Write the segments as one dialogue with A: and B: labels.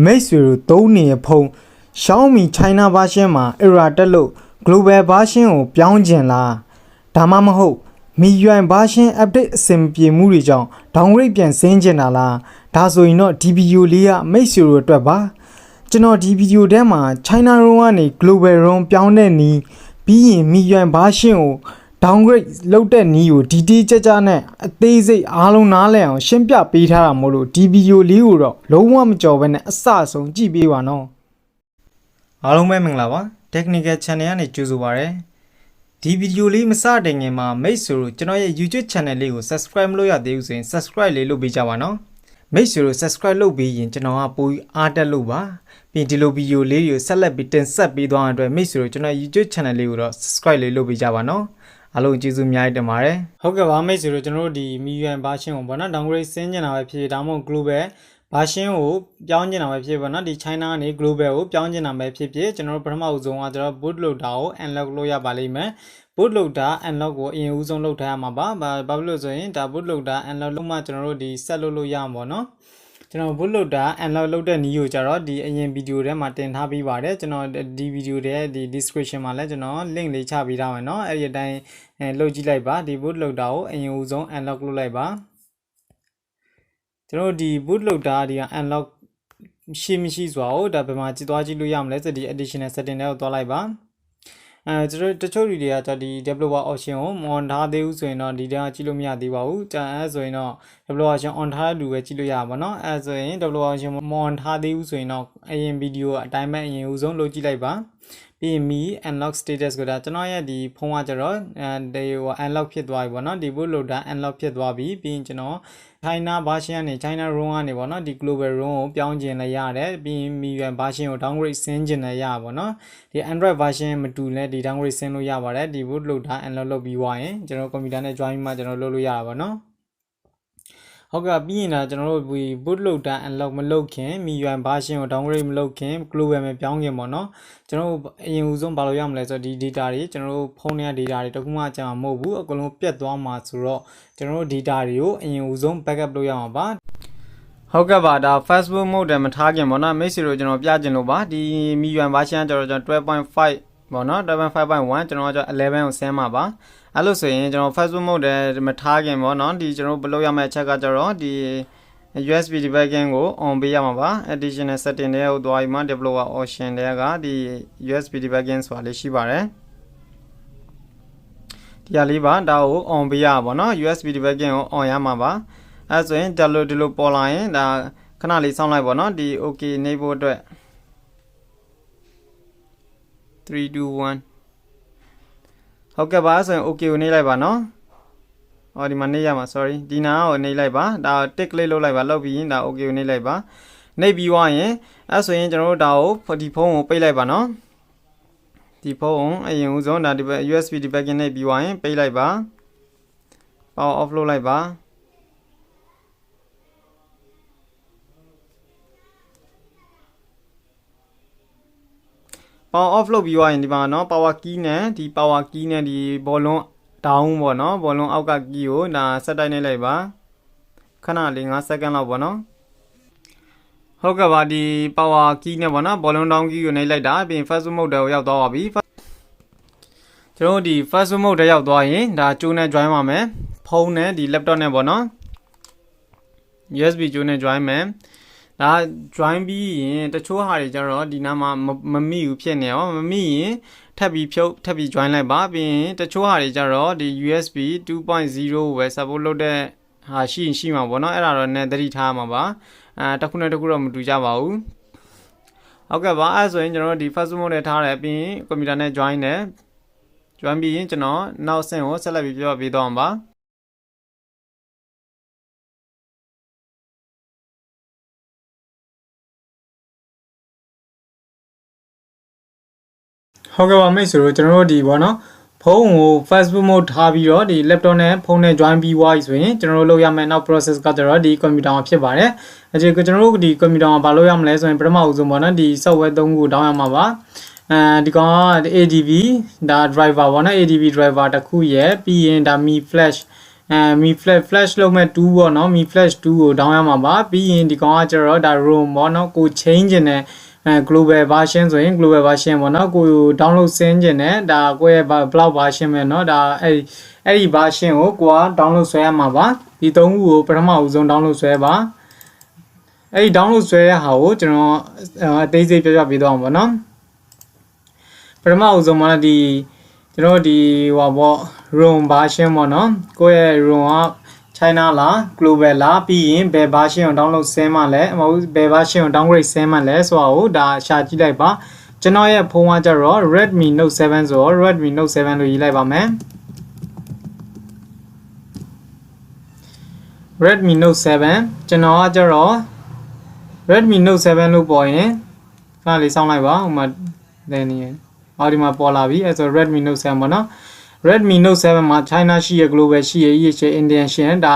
A: မိတ်ဆွေတို့သုံးနေတဲ့ဖုန်း Xiaomi China version မှာ error တက်လို့ global version ကိုပြောင်းကျင်လားဒါမှမဟုတ် MIUI version update အဆင်ပြေမှုတွေကြောင့် downgrade ပြန်ဆင်းကျင်တာလားဒါဆိုရင်တော့ဒီဗီဒီယိုလေးကမိတ်ဆွေတို့အတွက်ပါကျွန်တော်ဒီဗီဒီယိုထဲမှာ China ROM ကနေ global ROM ပြောင်းတဲ့နည်းပြီးရင် MIUI version ကို downgrade လုပ်တဲ့နည်းကို detail ကြကြနဲ့အသေးစိတ်အားလုံးနားလည်အောင်ရှင်းပြပေးထားတာမို့လို့ဒီဗီဒီယိုလေးကိုတော့လုံးဝမကြော်ဘဲနဲ့အစအဆုံးကြည့်ပေးပါနော်အားလုံးပဲမင်္ဂလာပါ Technical Channel ကနေကြိုဆိုပါရစေဒီဗီဒီယိုလေးမစတင်ခင်မှာမိတ်ဆွေတို့ကျွန်တော်ရဲ့ YouTube Channel လေးကို Subscribe မလုပ်ရသေးဘူးဆိုရင် Subscribe လေးလုပ်ပေးကြပါနော်မိတ်ဆွေတို့ Subscribe လုပ်ပြီးရင်ကျွန်တော်ကပိုပြီးအားတက်လို့ပါပြီးဒီလိုဗီဒီယိုလေးတွေကိုဆက်လက်ပြီးတင်ဆက်ပေးသွားတဲ့အတွက်မိတ်ဆွေတို့ကျွန်တော် YouTube Channel လေးကိုတော့ Subscribe လေးလုပ်ပေးကြပါနော်အားလုံးကျေးဇူးအများကြီးတင်ပါတယ်ဟုတ်ကဲ့ပါမိတ်ဆွေတို့ကျွန်တော်တို့ဒီ MIUI version ကိုပေါ့နော် downgrade ဆင်းကျင်တာပဲဖြစ်ဒါမှမဟုတ် global version ကိုပြောင်းကျင်တာပဲဖြစ်ပေါ့နော်ဒီ China ကနေ global ကိုပြောင်းကျင်တာပဲဖြစ်ကျွန်တော်တို့ပထမဦးဆုံးကကျွန်တော် boot loader ကို unlock လုပ်ရပါလိမ့်မယ် boot loader unlock ကိုအရင်ဦးဆုံးလုပ်ထားရမှာပါဘာဖြစ်လို့ဆိုရင်ဒါ boot loader unlock လုပ်မှကျွန်တော်တို့ဒီ set လုပ်ရမှာပေါ့နော်ကျွန်တော် boot loader unlock လုပ်တဲ့နည်းကိုကြတော့ဒီအရင်ဗီဒီယိုထဲမှာတင်ထားပြီးပါတယ်ကျွန်တော်ဒီဗီဒီယိုထဲဒီ description မှာလည်းကျွန်တော် link လေးချပေးထားမယ်เนาะအဲ့ဒီအတိုင်းလုပ်ကြည့်လိုက်ပါဒီ boot loader ကိုအရင်ဦးဆုံး unlock လုပ်လိုက်ပါကျွန်တော်ဒီ boot loader ဒီက unlock ရှိမရှိဆိုတာကိုဒါဘယ်မှာကြည့်သွားကြည့်လို့ရမလဲဆိုဒီ additional setting တွေကိုသွားလိုက်ပါကျွန်တော်တချို့လူတွေကဒီ developer option ကို on ထားသေးဘူးဆိုရင်တော့ဒီတဲကြည့်လို့မရသေးပါဘူးအဲဆိုရင်တော့ developer option on ထားတဲ့လူပဲကြည့်လို့ရပါဘောเนาะအဲဆိုရင် developer option on ထားသေးဘူးဆိုရင်တော့အရင်ဗီဒီယိုအတိုင်းပဲအရင်ဦးဆုံးလုပ်ကြည့်လိုက်ပါပြီးရင် Mi unlock status ကိုဒါကျွန်တော်ရဲ့ဒီဖုန်းကကျတော့ဒီဟို unlock ဖြစ်သွားပြီပေါ့နော်ဒီ boot loader unlock ဖြစ်သွားပြီပြီးရင်ကျွန်တော် China version ကနေ China ROM ကနေပေါ့နော်ဒီ global ROM ကိုပြောင်းကျင်လိုက်ရတယ်ပြီးရင် MIUI version ကို downgrade ဆင်းကျင်လိုက်ရပါတော့ဒီ Android version မတူလဲဒီ downgrade ဆင်းလို့ရပါတယ်ဒီ boot loader unlock လုပ်ပြီးွားရင်ကျွန်တော် computer နဲ့ join မှကျွန်တော်လုပ်လို့ရတာပါနော်ဟုတ်ကဲ့ပြီးရင်ကျွန်တော်တို့ boot loader unlock မလုပ်ခင် MIUI version ကို downgrade မလုပ်ခင် global မပြောင်းခင်ပေါ့နော်ကျွန်တော်အရင်ဦးဆုံးဘာလို့ရမလဲဆိုတော့ဒီ data တွေကျွန်တော်တို့ဖုန်းထဲက data တွေတခုမှအကျန်မဟုတ်ဘူးအကုန်လုံးပြတ်သွားမှာဆိုတော့ကျွန်တော်တို့ data တွေကိုအရင်ဦးဆုံး backup လုပ်ရမှာပါဟုတ်ကဲ့ပါဒါ Facebook mode တယ်မထားခင်ပေါ့နော်မိတ်ဆွေတို့ကျွန်တော်ပြချင်လို့ပါဒီ MIUI version ကျတော့ကျွန်တော် 12.5 ပေါ့နော် 12.5.1 ကျွန်တော်က11ကိုဆင်းမှာပါအဲ့လို့ဆိုရင်ကျွန်တော် Facebook mode တယ်မထားခင်ပေါ့နော်ဒီကျွန်တော်ဘယ်လိုရမယ့်အချက်ကကျတော့ဒီ USB debugging ကို on ပေးရမှာပါ additional setting တွေကိုသွားပြီးမှ developer option တွေကဒီ USB debugging ဆိုတာလေးရှိပါတယ်ဒီဟာလေးပါဒါကို on ပေးရပါတော့ USB debugging ကို on ရမှာပါအဲဆိုရင်ဒီလိုပေါ်လာရင်ဒါခဏလေးစောင့်လိုက်ပါတော့ဒီ okay နေဖို့အတွက်3 2 1ဟုတ်ကဲ့ပါဆိုရင် okay ကိုနေလိုက်ပါနော်ဟောဒီမှာနေရမှာ sorry ဒီနာကိုနေလိုက်ပါဒါ tick လေးလုပ်လိုက်ပါလုပ်ပြီးရင်ဒါ okay ကိုနေလိုက်ပါနေပြီးွားရင်အဲဆိုရင်ကျွန်တော်တို့ဒါကိုဒီဖုန်းကိုပိတ်လိုက်ပါနော်ဒီဖုန်းအရင်ဦးဆုံးဒါဒီ USB debugging နဲ့ပြီးွားရင်ပိတ်လိုက်ပါ power off လုပ်လိုက်ပါpower off လုပ်ပြီးွားရင်ဒီမှာနော် power key နဲ့ဒီ power key နဲ့ဒီ volume down ပေါ့နော် volume အောက်က key ကိုဒါဆက်တိုက်နေလိုက်ပါခဏလေး5 second လောက်ပေါ့နော်ဟုတ်ကဲ့ပါဒီ power key နဲ့ပေါ့နော် volume down key ကိုနှိပ်လိုက်တာပြီးရင် fast mode ကိုရောက်သွားပါပြီကျွန်တော်ဒီ fast mode ရောက်သွားရင်ဒါကျိုးနဲ့ join ပါမယ်ဖုန်းနဲ့ဒီ laptop နဲ့ပေါ့နော် USB ကျိုးနဲ့ join မယ်ဒါ join ပြီးရင်တချို့ဟာတွေကျတော့ဒီနားမှာမမိဘူးဖြစ်နေရောမမိရင်ထပ်ပြီးဖြုတ်ထပ်ပြီး join လိုက်ပါပြီးရင်တချို့ဟာတွေကျတော့ဒီ USB 2.0 ပဲ support လုပ်တဲ့ဟာရှိမှာပေါ့နော်အဲ့ဒါတော့နည်းသတိထားမှာပါတစ်ခုနဲ့တစ်ခုတော့မတူကြပါဘူးဟုတ်ကဲ့ပါအဲ့ဆိုရင်ကျွန်တော်ဒီ first mode နဲ့ထားတယ်ပြီးရင် computer နဲ့ join တယ် join ပြီးရင်ကျွန်တော်နောက်ဆင့်ကိုဆက်လက်ပြီးပြောပြပေးသွားမှာပါဟုတ်ကဲ့ပါမိတ်ဆွေတို့ကျွန်တော်တို့ဒီပေါ့နော်ဖုန်းကို Facebook mode ထားပြီးတော့ဒီ laptop နဲ့ဖုန်းနဲ့ join ပြီးွားပြီဆိုရင်ကျွန်တော်တို့လုပ်ရမယ့်နောက် process ကကျတော့ဒီ computer မှာဖြစ်ပါတယ်အဲဒီကျွန်တော်တို့ဒီ computer မှာဘာလုပ်ရမလဲဆိုရင်ပထမဦးဆုံးပေါ့နော်ဒီ software 3ခုတောင်းရမှာပါဒီကောင်က ADB ဒါ driver ပေါ့နော် ADB driver တစ်ခုရယ်ပြီးရင်ဒါ Mi Flash mi flash လုပ်မဲ့2ပေါ့နော် mi flash 2ကို down ရမှာပါပြီးရင်ဒီကောင်ကကျတော့ဒါ ROM ပေါ့နော်ကို change နေglobal version ဆိုရင် global version ပေါ့နော်ကို download ဆင်းကျင်တယ်ဒါကိုရဲ့ block version ပဲเนาะဒါအဲ့ဒီ version ကိုကိုက download ဆွဲရမှာပါဒီ3ခုကိုပထမဦးဆုံး download ဆွဲပါအဲ့ဒီ download ဆွဲရဟာကိုကျွန်တော်အသေးစိတ်ပြပေးသွားအောင်ပေါ့နော်ပထမဦးဆုံးမှာဒီကျွန်တော်ဒီဟိုပေါ့ ROM version ပေါ့နော်ကိုရဲ့ ROM ကChina လား global လားပြီးရင်ဘယ် version ကို download ဆင်းမှလဲမဟုတ်ဘယ် version ကို downgrade ဆင်းမှလဲဆိုတာကိုဒါရှာကြည့်လိုက်ပါကျွန်တော်ရဲ့ဖုန်းကကြတော့ Redmi Note 7ဆိုတော့ Redmi Note 7လို့ရေးလိုက်ပါမယ် Redmi Note 7ကျွန်တော်ကကြတော့ Redmi Note 7လို့ပေါ်ရင်ခဏလေးစောင့်လိုက်ပါဥမာလဲနေရင်အော်ဒီမှာပေါ်လာပြီအဲဆို Redmi Note 7ပေါ့နော်Redmi Note 7မှာ China ရှိရ Global ရှိရ EH Indian ရှိရဒါ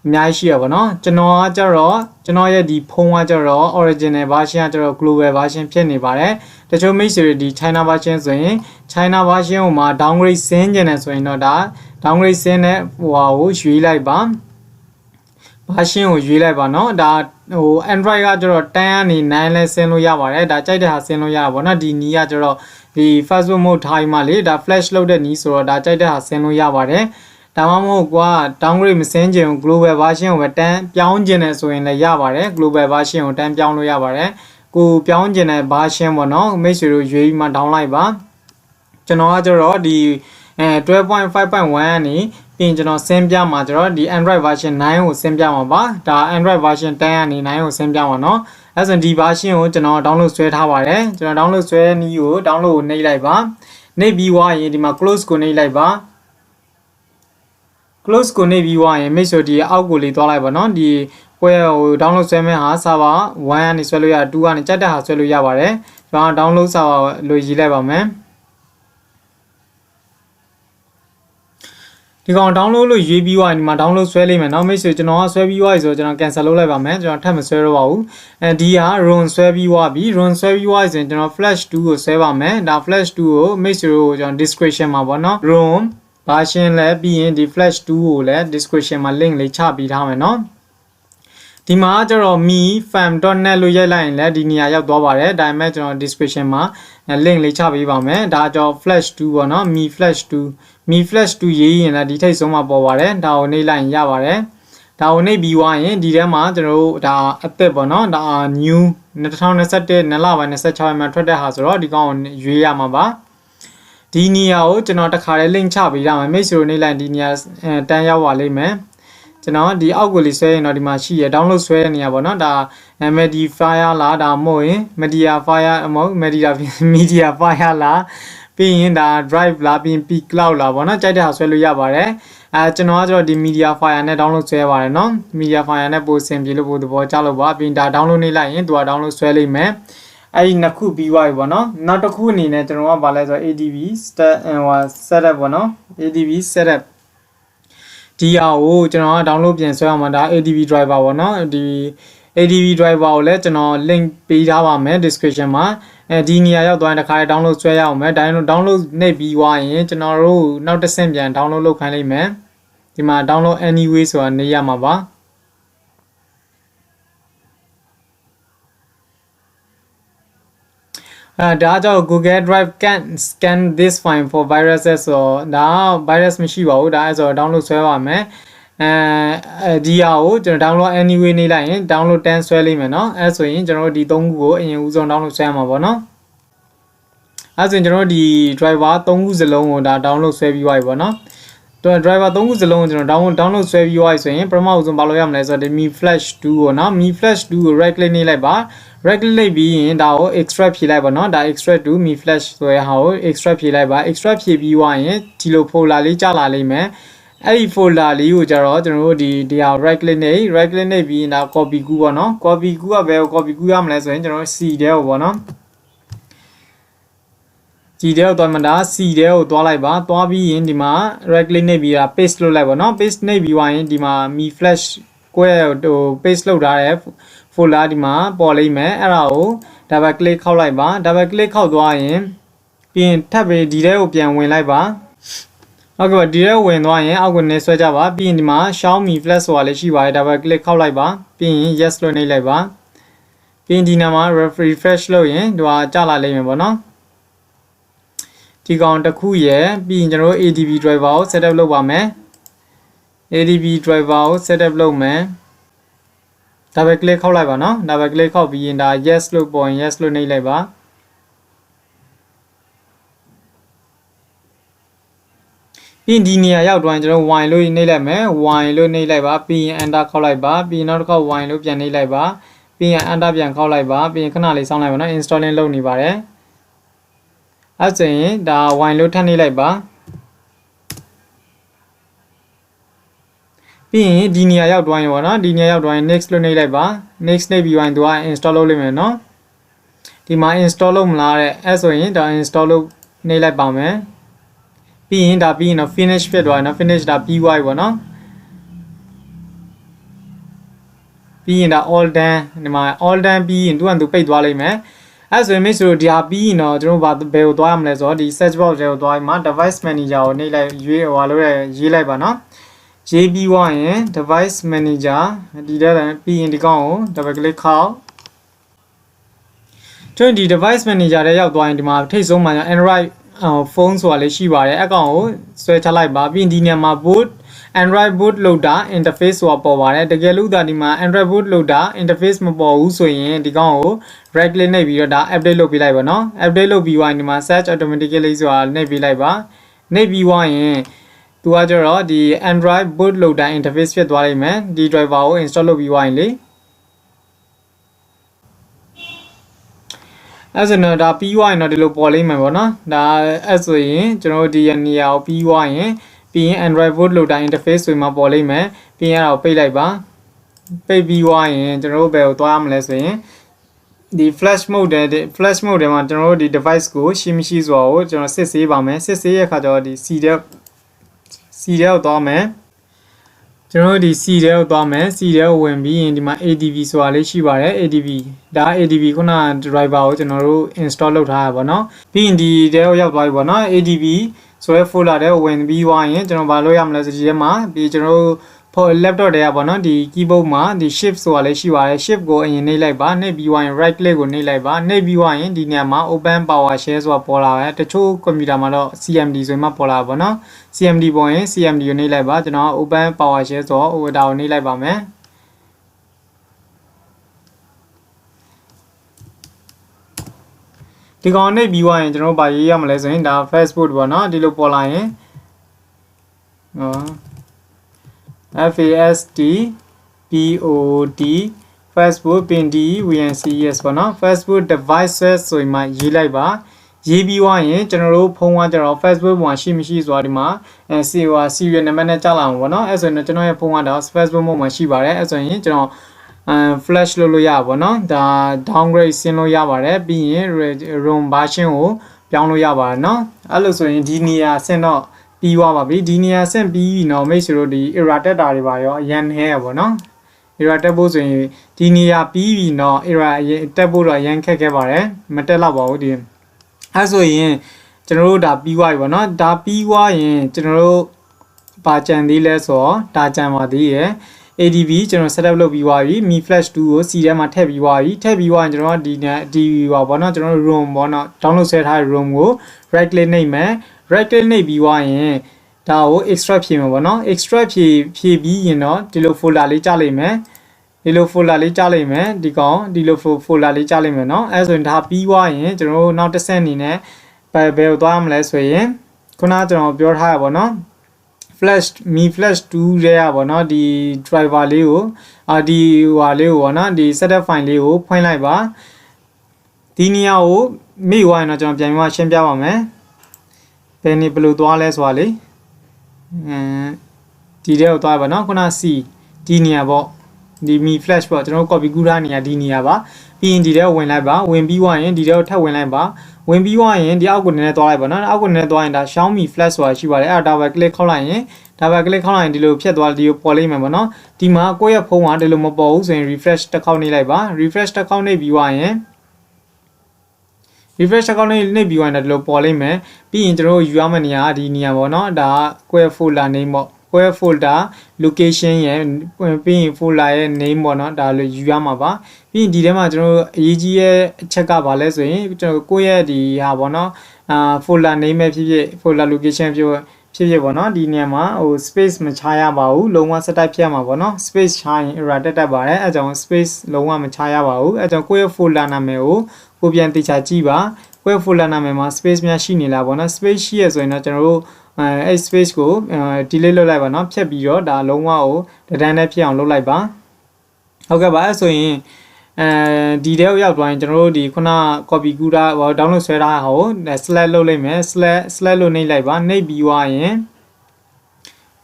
A: အများကြီးရှိရပါတော့ကျွန်တော်ကကြတော့ကျွန်တော်ရဲ့ဒီဖုန်းကကြတော့ original version ကကြတော့ Global version ဖြစ်နေပါတယ်တချို့မိတ်ဆွေတွေဒီ China version ဆိုရင် China version ကိုမှာ downgrade ဆင်းကျင်တယ်ဆိုရင်တော့ဒါ downgrade ဆင်းတဲ့ဟိုဟာကိုရွေးလိုက်ပါ version ကိုရွေးလိုက်ပါเนาะဒါဟို Android ကကြတော့10ကနေ9လဲဆင်းလို့ရပါတယ်ဒါကြိုက်တဲ့ဟာဆင်းလို့ရပါဘောเนาะဒီနီးကကြတော့ဒီ Facebook mode ထားမှလေဒါ flash လုပ်တဲ့နီးဆိုတော့ဒါကြိုက်တဲ့ဟာဆင်းလို့ရပါတယ်ဒါမှမဟုတ်ကွာ downgrade မဆင်းချင် global version ကိုပဲတန်းပြောင်းချင်တယ်ဆိုရင်လည်းရပါတယ် global version ကိုတန်းပြောင်းလို့ရပါတယ်ကိုပြောင်းချင်တဲ့ version ပေါ့เนาะမိတ်ဆွေတို့ရွေးပြီးမှ down လိုက်ပါကျွန်တော်ကကြတော့ဒီ12.5.1 ကနေပြီးရင်ကျွန်တော်ဆင်းပြမှာကျတော့ဒီ Android version 9ကိုဆင်းပြမှာပါဒါ Android version 10ကနေ9ကိုဆင်းပြမှာเนาะအဲဆိုဒီ version ကိုကျွန်တော် download ဆွဲထားပါတယ်ကျွန်တော် download ဆွဲနည်းကို download ကိုနှိပ်လိုက်ပါနှိပ်ပြီးွားရင်ဒီမှာ close ကိုနှိပ်လိုက်ပါ close ကိုနှိပ်ပြီးွားရင်မိတ်ဆွေဒီအောက်ကိုလေးသွားလိုက်ပါเนาะဒီကိုယ့်ဟို download ဆွဲမဲ့ဟာ server 1ကနေဆွဲလို့ရ2ကနေကြက်တဲ့ဟာဆွဲလို့ရပါတယ်ကျွန်တော် download server လို့ရေးလိုက်ပါမယ်ဒီကောင် download လို့ရွေးပြီးွားရင်ဒီမှာ download ဆွဲလိုက်မယ်เนาะမိတ်ဆွေကျွန်တော်ကဆွဲပြီးွားပြီဆိုတော့ကျွန်တော် cancel လုပ်လိုက်ပါမယ်ကျွန်တော်ထပ်မဆွဲတော့ပါဘူးဒီဟာ ROM ဆွဲပြီးွားပြီ ROM ဆွဲပြီးွားဆိုရင်ကျွန်တော် flash 2ကိုဆွဲပါမယ်ဒါ flash 2ကိုမိတ်ဆွေတို့ကျွန်တော် description မှာပေါ့เนาะ ROM version လည်းပြီးရင်ဒီ flash 2ကိုလည်း description မှာ link လေးချပေးထားမယ်เนาะဒီမှာကျတော့ mi.fam.net လို့ရိုက်လိုက်ရင်လည်းဒီနေရာရောက်သွားပါတယ်ဒါပေမဲ့ကျွန်တော် description မှာ link လေးချပေးပါမယ်ဒါကြောင့် flash 2ပေါ့เนาะ mi flash 2ရေးရင်လည်းဒီထိတ်ဆုံးမှာပေါ်ပါတယ်ဒါကိုနှိပ်လိုက်ရင်ရပါတယ်ဒါကိုနှိပ်ပြီးွားရင်ဒီထဲမှာကျွန်တော်တို့ဒါအသစ်ပေါ့เนาะဒါ new 2021နှစ်လပိုင်း26ရက်မှာထွက်တဲ့ဟာဆိုတော့ဒီကောင်ကိုရွေးရမှာပါဒီနေရာကိုကျွန်တော်တခါလေး link ချပေးထားမယ်မိတ်ဆွေတို့နှိပ်လိုက်ဒီနေရာတန်းရောက်ပါလိမ့်မယ်ကျွန်တော်ဒီအောက်ကိုလေးဆွဲရင်တော့ဒီမှာရှိရ download ဆွဲရနေရပါတော့ဒါ Mediafire လားဒါမဟုတ်ရင် Mediafire မဟုတ် Mediafire လားပြီးရင်ဒါ drive လားပြီးရင် p cloud လားပေါ့နော်ကြိုက်တဲ့ဟာဆွဲလို့ရပါတယ်ကျွန်တော်ကကျတော့ဒီ Mediafire နဲ့ download ဆွဲပါတယ်เนาะ Mediafire နဲ့ပို့ဆင်ပြေလို့ပို့သဘောကျလို့ပါပြီးရင်ဒါ download နေလိုက်ရင်သူက download ဆွဲလိမ့်မယ်အဲ့ဒီနှစ်ခုပြီးသွားပြီပေါ့နော်နောက်တစ်ခုအနေနဲ့ကျွန်တော်ကဗာလဲဆိုတော့ ADB setup ပေါ့နော် ADB setupဒီဟာကိုကျွန်တော်က download ပြန်ဆွဲအောင်မှာဒါ ADB driver ပေါ့နော်ဒီ ADB driver ကိုလည်းကျွန်တော် link ပေးထားပါမယ် description မှာဒီနေရာရောက်သွားရင်တစ်ခါ download ဆွဲရအောင်မယ် download နှိပ်ပြီးွားရင်ကျွန်တော်တို့နောက်တစ်ဆင့်ပြန် download လုပ်ခိုင်းလိုက်မယ်ဒီမှာ download anyway ဆိုတာနေရမှာပါဒါကြောင့် Google Drive can scan this file for viruses ဆိုဒါ virus မရှိပါဘူးဒါအဲ့ဆို download ဆွဲပါမယ်ဒီဟာကိုကျွန်တော် download anyway နေလိုက်ရင် download 10ဆွဲလိမ့်မယ်เนาะအဲ့ဆိုရင်ကျွန်တော်တို့ဒီ3ခုကိုအရင်ဦးဆုံး download ဆွဲရမှာပေါ့เนาะအဲ့ဆိုရင်ကျွန်တော်တို့ဒီ driver 3ခုစလုံးကိုဒါ download ဆွဲပြီးွားပြီပေါ့เนาะdriver 3ခုစလုံးကိုကျွန်တော် download ဆွဲပြီးွားပြီဆိုရင်ပထမဦးဆုံးဘာလုပ်ရမလဲဆိုတော့ဒီ mi flash 2ကိုเนาะ mi flash 2ကို right click နေလိုက်ပါ right click လိုက်ပြီးရင်ဒါကို extract ဖြည့်လိုက်ပါเนาะဒါ extract to mi flash ဆိုတဲ့ဟာကို extract ဖြည့်လိုက်ပါ extract ဖြည့်ပြီးွားရင်ဒီလို folder လေးကျလာလိမ့်မယ်အဲ့ဒီ folder လေးကိုကြတော့ကျွန်တော်တို့ဒီဟာ right click နေပြီးရင်ဒါ copy ကူးပေါ့เนาะ copy ကူးကဘယ်ကို copy ကူးရမလဲဆိုရင်ကျွန်တော် C တဲကိုပေါ့เนาะဒီတဲကိုသွားမှဒါ C တဲကိုသွားလိုက်ပါသွားပြီးရင်ဒီမှာ right click နေပြီးတာ paste လုပ်လိုက်ပါเนาะ paste နေပြီးွားရင်ဒီမှာ mi flash ကိုဟို paste လုပ်ထားတဲ့ folder ဒီမှာပေါ်လိမ့်မယ်အဲ့ဒါကို double click ခောက်လိုက်ပါ double click ခောက်သွားရင်ပြီးရင်ထပ်ပြီးဒီတဲကိုပြန်ဝင်လိုက်ပါ ဟုတ်ကဲ့ဒီထဲဝင်သွားရင်အောက်ကနေဆွဲကြပါပြီးရင်ဒီမှာ Xiaomi Flash ဆိုတာလည်းရှိပါတယ်ဒါပဲ click ခောက်လိုက်ပါပြီးရင် yes လို့နှိပ်လိုက်ပါပြီးရင်ဒီနာမှာ refresh လုပ်ရင်ဒီဟာကျလာလိမ့်မယ်ပေါ့နော်ဒီကောင်တစ်ခုရယ်ပြီးရင်ကျွန်တော်တို့ ADB driver ကို setup လုပ်ပါမယ် ADB driver ကို setup လုပ်မယ်ဒါပဲ click ခောက်လိုက်ပါနော်ဒါပဲ click ခောက်ပြီးရင်ဒါ yes လို့ပေါ်ရင် yes လို့နှိပ်လိုက်ပါပြီးဒီနေရာရောက်တော့ကျွန်တော် y လို့နှိပ်လိုက်မယ် y လို့နှိပ်လိုက်ပါပြီးရင် enter ခောက်လိုက်ပါပြီးရင်နောက်တစ်ခေါက် y လို့ပြန်နှိပ်လိုက်ပါပြီးရင် enter ပြန်ခောက်လိုက်ပါပြီးရင်ခဏလေးစောင့်လိုက်ပါနော် installing လုပ်နေပါတယ်အဲ့ဆိုရင်ဒါ y လို့ထပ်နှိပ်လိုက်ပါပြီးရင်ဒီနေရာရောက်သွားရင်ပေါ့နော်ဒီနေရာရောက်သွားရင် next လို့နှိပ်လိုက်ပါ next နှိပ်ပြီးရင်သူက install လုပ်လိမ့်မယ်နော်ဒီမှာ install လုပ်မလားတဲ့အဲ့ဆိုရင်ဒါ install လုပ်နှိပ်လိုက်ပါမယ်ပြီးရင်ဒါပြီးရင်တော့ finish ဖြစ်သွားတယ်နော် finish ဒါပြီးသွားပြီပေါ့နော်ပြီးရင်ဒါ all done ဒီမှာ all done ပြီးရင်သူကသူပိတ်သွားလိမ့်မယ်အဲ့ဆိုရင်မိတ်ဆွေတို့ဒီဟာပြီးရင်တော့ကျွန်တော်ဘယ်ကိုသွားရမလဲဆိုတော့ဒီ search box တွေကိုသွားပြီးမှ device manager ကိုနှိပ်လိုက်ရွေးဟိုလိုရေးလိုက်ပါနော်ရေးပြီးသွားရင် device manager ဒီတဲ့ပြီးရင်ဒီကောင်ကို double click ခောက်ကျွန်တော်ဒီ device manager ထဲရောက်သွားရင်ဒီမှာထိတ်ဆုံးမှာ Android phone ဆိုတာလေးရှိပါတယ်အကောင်ကိုဆွဲချလိုက်ပါပြီးရင်ဒီနေရာမှာ boot Android boot loader interface ဆိုတာပေါ်ပါတယ်တကယ်လို့ဒါဒီမှာ Android boot loader interface မပေါ်ဘူးဆိုရင်ဒီကောင်ကို right click နှိပ်ပြီးတော့ဒါ update လုပ်ပေးလိုက်ပါနော် update လုပ်ပြီးရင်ဒီမှာ search automatically ဆိုတာနှိပ်ပေးလိုက်ပါနှိပ်ပြီးရင်သူကကျတော့ဒီ Android boot loader interface ဖြစ်သွားလိမ့်မယ်ဒီ driver ကို install လုပ်ပြီးရင်လေအဲ့ဆိုတော့ဒါပြီးသွားရင်တော့ဒီလိုပေါ်လိမ့်မယ်ပေါ့နော်ဒါအဲ့ဆိုရင်ကျွန်တော်ဒီနေရာကိုပြီးသွားရင်ပြီးရင် Android boot loader interface ဆိုမှပေါ်လိမ့်မယ်ပြီးရင်အဲ့ဒါကိုပိတ်လိုက်ပါပိတ်ပြီးသွားရင်ကျွန်တော်တို့ဘယ်ကိုသွားရမလဲဆိုရင်ဒီ flash mode ထဲမှာကျွန်တော်တို့ဒီ device ကိုရှိမရှိဆိုတာကိုကျွန်တော်စစ်ဆေးပါမယ်စစ်ဆေးရခါကျတော့ဒီ C ထဲကိုသွားမယ်ကျွန်တော်ဒီ C ထဲကိုသွားမယ် C ထဲကိုဝင်ပြီးရင်ဒီမှာ ADB ဆိုတာလေးရှိပါတယ် ADB ဒါ ADB ခုန driver ကိုကျွန်တော်တို့ install လုပ်ထားရပါတော့ပြီးရင်ဒီထဲကိုရောက်သွားပြီပေါ့နော် ADB ဆိုရဲ folder ထဲကိုဝင်ပြီးသွားရင်ကျွန်တော်ဘာလုပ်ရမလဲဆိုဒီထဲမှာပြီးကျွန်တော်တို့laptop ထဲကပေါ့နော်ဒီ keyboard မှာဒီ shift ဆိုတာလေးရှိပါတယ် shift ကိုအရင်နှိပ်လိုက်ပါနှိပ်ပြီးရင် right click ကိုနှိပ်လိုက်ပါနှိပ်ပြီးရင်ဒီနေရာမှာ open power share ဆိုတာပေါ်လာတယ်တချို့ computer မှာတော့ CMD ဆိုမှပေါ်လာပါတော့ CMD ပေါ်ရင် CMD ကိုနှိပ်လိုက်ပါကျွန်တော် open power share ဆိုတော့ဒါကိုနှိပ်လိုက်ပါမယ်ဒီကောင်နှိပ်ပြီးရင်ကျွန်တော်ဘာရေးရမလဲဆိုရင်ဒါ Facebook ပေါ့နော်ဒီလိုပေါ်လာရင်FASTPOD Facebook pin DVNCS ပေါ့နော် Facebook devices ဆိုရင်မှရေးလိုက်ပါရေးပြီးရင်ကျွန်တော်တို့ဖုန်းကကျတော့ Facebook ပေါ်မှာရှိမရှိဆိုတာဒီမှာserial number နဲ့ကြာလာမှာပေါ့နော်အဲ့ဆိုရင်ကျွန်တော်ရဲ့ဖုန်းကတော့ Facebook ပေါ်မှာရှိပါတယ်အဲ့ဆိုရင်ကျွန်တော်flash လုပ်လို့ရပါဘောเนาะဒါ downgrade ဆင်းလို့ရပါတယ်ပြီးရင် ROM version ကိုပြောင်းလို့ရပါတယ်เนาะအဲ့လိုဆိုရင်ဒီနေရာဆင်းတော့ပြီးသွားပါပြီဒီနေရာဆင့်ပြီးရင်တော့မိတ်ဆွေတို့ဒီ error တက်တာတွေပါရောအရင်ဟဲရပါတော့ error တက်ဖို့ဆိုရင်ဒီနေရာပြီးပြီတော့ error တက်ဖို့တော့အရင်ခက်ခဲပါတယ်မတက်တော့ပါဘူးဒီအဲ့ဆိုရင်ကျွန်တော်တို့ဒါပြီးသွားပြီပေါ့နော်ဒါပြီးသွားရင်ကျွန်တော်တို့ပါကြံသေးလဲဆိုတော့ဒါကြံပါသေးရယ် ADB ကျွန်တော် setup လုပ်ပြီးသွားပြီ Mi Flash 2 ကို C ထဲမှာထည့်ပြီးသွားပြီထည့်ပြီးသွားရင်ကျွန်တော်ဒီပါပေါ့နော်ကျွန်တော်တို့ ROM ပေါ့နော် download ဆွဲထားတဲ့ ROM ကို right click နှိပ်မယ် right click နှိပ်ပြီးသွားရင်ဒါကို extract ဖြည့်မှာပေါ့နော် extract ဖြည့်ပြီးရင်တော့ဒီလို folder လေးကြားလိမ့်မယ်ဒီလို folder လေးကြားလိမ့်မယ်ဒီကောင်ဒီလို folder လေးကြားလိမ့်မယ်เนาะအဲဆိုရင်ဒါပြီးသွားရင်ကျွန်တော်တို့နောက်တစ်ဆင့်အနေနဲ့ဘယ်ကိုသွားမလဲဆိုရင်ခုနကကျွန်တော်ပြောထားရပါတော့ flash Mi Flash 2 ရဲရပါတော့ဒီ driver လေးကိုဒီဟွာလေးကိုပေါ့နော်ဒီ setup file လေးကိုဖွင့်လိုက်ပါဒီနေရာကိုမိသွားရင်တော့ကျွန်တော်ပြန်ပြီးရှင်းပြပါမယ်ဘယ်နေဘယ်လိုသွားလဲဆိုတာလေဒီထဲကိုသွားပါနော်ခုန C ဒီနေရာပေါ့ဒီ Mi Flash ပေါ့ကျွန်တော် copy ကူးထားနေရဒီနေရာပါပြီးရင်ဒီထဲကိုဝင်လိုက်ပါဝင်ပြီးသွားရင်ဒီထဲကိုထပ်ဝင်လိုက်ပါဝင်ပြီးသွားရင်ဒီအောက်ကိုနည်းနည်းသွားလိုက်ပါနော်အောက်ကိုနည်းနည်းသွားရင်ဒါ Xiaomi Flash ဆိုတာရှိပါတယ်အဲ့ဒါပဲ click ခောက်လိုက်ရင်ဒါပဲ click ခောက်လိုက်ရင်ဒီလိုဖြတ်သွားဒီကိုပေါ်လိမ့်မယ်ပေါ့နော်ဒီမှာကိုယ့်ရဲ့ဖုန်းကဒီလိုမပေါ်ဘူးဆိုရင် refresh တစ်ခေါက်နှိပ်လိုက်ပါ refresh တစ်ခေါက်နှိပ်ပြီးသွားရင် refresh account နဲ့ပြီးသွားရင်တော့ပေါ်လိမ့်မယ်ပြီးရင်ကျွန်တော်ယူရမယ့်နေရာဒီနေရာပေါ့နော်ဒါက square folder name ပေါ့ square folder location ရဲ့ပြီးရင် folder ရဲ့ name ပေါ့နော်ဒါလို့ယူရမှာပါပြီးရင်ဒီထဲမှာကျွန်တော်အရေးကြီးရဲ့အချက်ကဘာလဲဆိုရင်ကျွန်တော်ကိုယ့်ရဲ့ဒီဟာပေါ့နော်folder name ပဲဖြစ်ဖြစ် folder location ဖြစ်ပေါ့နော်ဒီနေရာမှာဟို space မချရပါဘူးလုံးဝစက်တိုက်ဖြစ်ရမှာပေါ့နော် space ချရင် error တက်ပါတယ်အဲကြောင့် space လုံးဝမချရပါဘူးအဲကြောင့်ကိုယ့်ရဲ့ folder နာမည်ကိုပြန်တေချာကြည့်ပါကိုယ့် folder နာမည်မှာ space များရှိနေလားပေါ့နော် space ရှိရဆိုရင်တော့ကျွန်တော်တို့အဲ space ကို delete လုပ်လိုက်ပါနော်ဖြတ်ပြီးတော့ဒါလုံးဝကိုတဒန်းနဲ့ဖြစ်အောင်လုပ်လိုက်ပါဟုတ်ကဲ့ပါအဲဆိုရင်ဒီထဲကိုရောက်သွားရင်ကျွန်တော်တို့ဒီခုန copy ကူတာ download ဆွဲထားတာဟို select လုပ်လိုက်မယ် select လို့နှိပ်လိုက်ပါနှိပ်ပြီးသွားရင်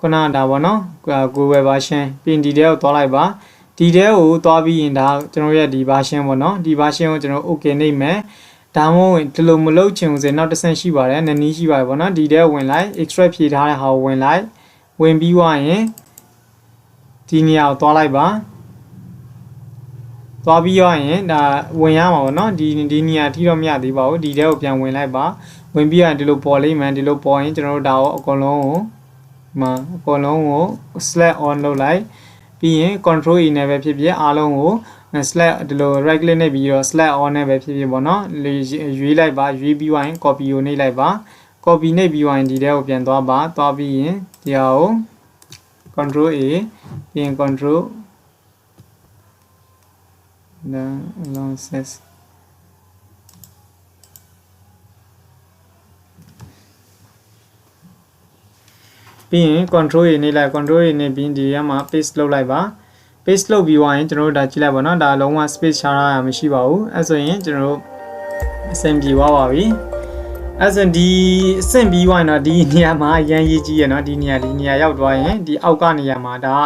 A: ခုနဒါပေါ့နော် Google version ပြင်ဒီထဲကိုသွားလိုက်ပါဒီထဲကိုသွားပြီးရင်ဒါကျွန်တော်ရဲ့ဒီ version ပေါ့နော်ဒီ version ကိုကျွန်တော် okay နှိပ်မယ်ဒါမှမဟုတ်ဒီလိုမလုပ်ချင်ဘူးဆိုရင်နောက်တစ်ဆင့်ရှိပါတယ်နည်းနည်းရှိပါတယ်ပေါ့နော်ဒီထဲဝင်လိုက် extract ဖြည့်ထားတဲ့ဟာကိုဝင်လိုက်ဝင်ပြီးသွားရင်ဒီနေရာကိုသွားလိုက်ပါသွားပြီးရရင်ဒါဝင်ရမှာပေါ့နော်ဒီနေရာထိတော့မရသေးပါဘူးဒီထဲကိုပြန်ဝင်လိုက်ပါဝင်ပြီးရင်ဒီလိုပေါ်လိမ့်မယ်ဒီလိုပေါ်ရင်ကျွန်တော်တို့ဒါကိုအကုန်လုံးကိုအကုန်လုံးကို select on လုပ်လိုက်ပြီးရင် control E နဲ့ပဲဖြစ်ဖြစ်အားလုံးကို select ဒီလို right click နဲ့ပြီးတော့ select on နဲ့ပဲဖြစ်ဖြစ်ပေါ့နော်ရွေးလိုက်ပါရွေးပြီးရင် copy ကိုနှိပ်လိုက်ပါ copy နှိပ်ပြီးရင်ဒီထဲကိုပြန်သွားပါသွားပြီးရင်ဒီဟာကို control A ပြီးရင် control the allowances ပြီးရင် control ရနေလိုက် control ရနေပြီးဒီထဲမှာ paste လုပ်လိုက်ပါ paste လုပ်ပြီးသွားရင်ကျွန်တော်တို့ဒါကြည့်လိုက်ပါနော်ဒါလုံးဝ space ချရတာမရှိပါဘူးအဲဆိုရင်ကျွန်တော်တို့အဆင်ပြေသွားပါပြီအဲဆိုဒီအဆင်ပြီးသွားရင်တော့ဒီနေရာမှာရန်ရေးကြီးရနော်ဒီနေရာရောက်သွားရင်ဒီအောက်ကနေရာမှာဒါ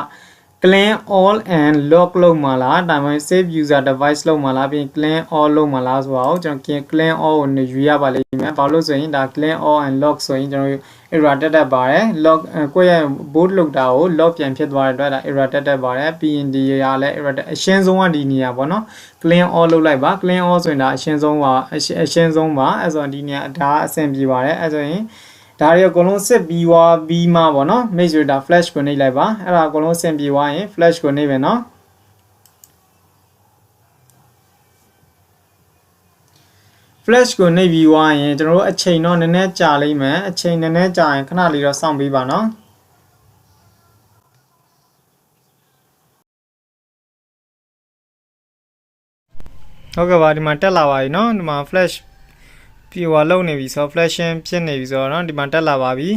A: clean all and lock လုပ်မှာလားဒါမှမဟုတ် save user device လုပ်မှာလားပြီးရင် clean all လုပ်မှာလားဆိုတော့ကျွန်တော် clean all ကိုယူရပါလိမ့်မယ်ဘာလို့ဆိုရင်ဒါ clean all and lock ဆိုရင်ကျွန်တော် error တက်ပါတယ် lock ကိုယ့်ရဲ့ boot လုပ်တာကို lock ပြန်ဖြစ်သွားတဲ့အတွက်ဒါ error တက်ပါတယ်ပြီးရင်ဒီရာလည်း error အရှင်းဆုံးကဒီနေရာပေါ့နော် clean all လုပ်လိုက်ပါ clean all ဆိုရင်ဒါအရှင်းဆုံးပါအဲဆိုဒီနေရာဒါအဆင်ပြေပါတယ်အဲဆိုရင်ဒါတွေအကုန်လုံးစစ်ပြီးသွားပြီးမှပေါ့နော် make sure ဒါ flash ကိုနှိပ်လိုက်ပါအဲ့ဒါအကုန်လုံးဆင်ပြေသွားရင် flash ကိုနှိပ်မယ်နော် flash ကိုနှိပ်ပြီးသွားရင်ကျွန်တော်တို့အချိန်တော့နည်းနည်းကြာလိမ့်မယ်အချိန်နည်းနည်းကြာရင်ခဏလေးတော့စောင့်ပေးပါနော်ဟုတ်ကဲ့ပါဒီမှာတက်လာပါပြီနော်ဒီမှာ flash ပြီးသွားလုံနေပြီဆိုတော့ flashing ဖြစ်နေပြီဆိုတော့เนาะဒီမှာတက်လာပါပြီ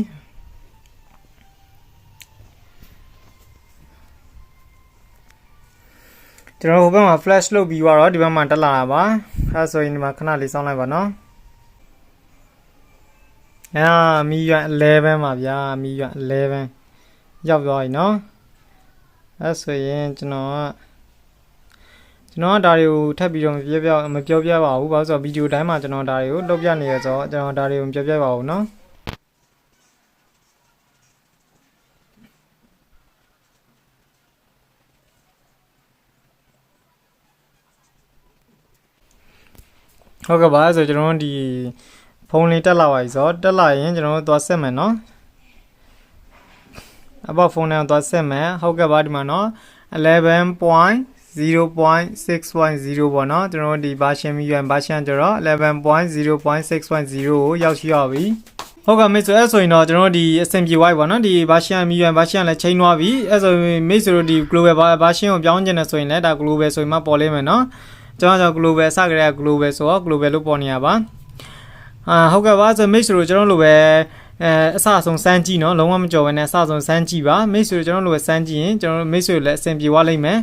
A: ကျွန်တော်ဟိုဘက်မှာ flash လုပ်ပြီးတော့ဒီဘက်မှာတက်လာတာပါအဲဆိုရင်ဒီမှာခဏလေးစောင့်လိုက်ပါเนาะမီရွံ11ပါဗျာမီရွံ11ရောက်သွားပြီเนาะအဲဆိုရင်ကျွန်တော်ဒါတွေကိုထပ်ပြီးတော့မပြောပြပါဘူးဘာလို့ဆိုတော့ဗီဒီယိုတိုင်းမှာကျွန်တော်ဒါတွေကိုလုပ်ပြနေရဆိုတော့ကျွန်တော်ဒါတွေကိုမပြောပြပါဘူးเนาะဟုတ်ကဲ့ပါဆိုကျွန်တော်ဒီဖုန်းလေးတက်လာပါပြီဆိုတော့တက်လာရင်ကျွန်တော်တို့သွားဆက်မယ်เนาะအပေါ်ဖုန်းနဲ့သွားဆက်မယ်ဟုတ်ကဲ့ပါဒီမှာเนาะ11.0.6.0 ပေါ့နော်ကျွန်တော်ဒီ version MIUI version ကျတော့ 11.0.6.0 ကိုရောက်ရှိရပြီဟုတ်ကဲ့မိတ်ဆွေအဲ့ဆိုရင်တော့ကျွန်တော်ဒီအဆင်ပြေသွားပြီပေါ့နော်ဒီ version MIUI version လည်းချိန်သွားပြီအဲ့ဆိုမိတ်ဆွေတို့ဒီ global version ကိုပြောင်းချင်တယ်ဆိုရင်လည်းဒါ global ဆိုရင်မှပေါ်လိမ့်မယ်နော်ကျွန်တော် global စကြတဲ့ global ဆိုတော့ global လို့ပေါ်နေရပါဟုတ်ကဲ့ပါဆိုမိတ်ဆွေတို့ကျွန်တော်လိုပဲအစဆုံးစမ်းကြည့်နော်လုံးဝမကြော်ဘဲနဲ့အစဆုံးစမ်းကြည့်ပါမိတ်ဆွေတို့ကျွန်တော်လိုပဲစမ်းကြည့်ရင်ကျွန်တော်မိတ်ဆွေတို့လည်းအဆင်ပြေသွားလိမ့်မယ်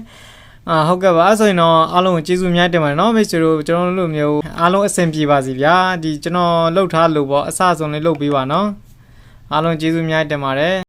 A: ဟုတ်ကဲ့ပါဆိုရင်တော့အားလုံးကိုကျေးဇူးများတင်ပါတယ်เนาะမိတ်ဆွေတို့ကျွန်တော်တို့မျိုးအားလုံးအဆင်ပြေပါစေဗျာဒီကျွန်တော်လှုပ်ထားလို့ပေါ့အစဆုံးလေးလှုပ်ပေးပါเนาะအားလုံးကျေးဇူးများတင်ပါတယ်